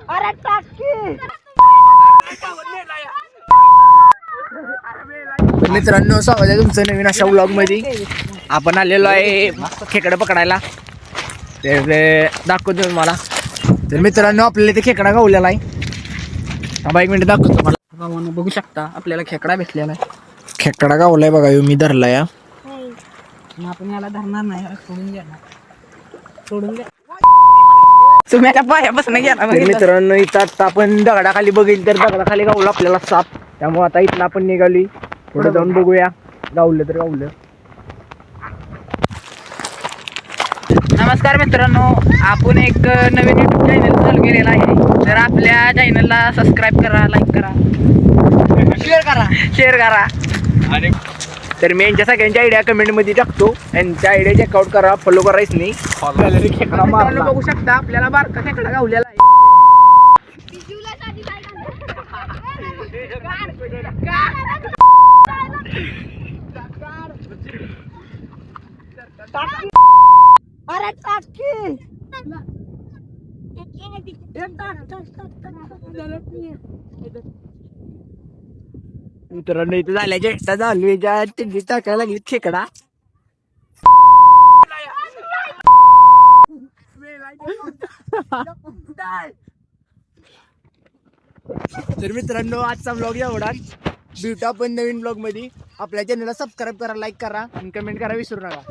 अरे टाकी मित्रांनो, स्वागत आहे तुमचं नवीन अशा व्लॉग मध्ये. आपण आलेलो आहे खेकडा पकडायला. तर दाखवतो तुम्हाला. तर मित्रांनो, आपल्याला इथे खेकडा गावलेला आहे. थांबा एक मिनिट दाखवतो तुम्हाला. भावानं बघू शकता, आपल्याला खेकडा भेटलेला आहे. खेकडा गावलाय बघा, मी धरला या. आपण याला धरणार नाही, सोडून द्या. तुम्ही आता पायापासून गेला. मित्रांनो, इथं आता आपण दगडाखाली बघेल तर दगडाखाली गावलं आपल्याला साप. त्यामुळे आता इथं आपण निघाली, पुढे जाऊन बघूया गावलं तर गावलं. नमस्कार मित्रांनो, आपण एक नवीन युट्यूब चॅनल चालू केलेला आहे. तर आपल्या चॅनलला सबस्क्राईब करा, लाईक करा, शेअर करा. आणि तर मी यांच्या सगळ्यांच्या आयडिया कमेंट मध्ये टाकतो. यांच्या आयडिया चेकआउट करा, फॉलो करायचं नाही. खेकडा मारला बघू शकता, आपल्याला बारका खेकडा गावलेला आहे. अरे टाकी मित्रांनो, इथं झाल्याच्या एकटा झालूच्या तिंडी टाकायला लागली खेकडा. तर मित्रांनो, आजचा ब्लॉग एवढाच. भेटू आपण नवीन ब्लॉग मध्ये. आपल्या चॅनलला सबस्क्राईब करा, लाईक करा आणि कमेंट करा विसरू नका.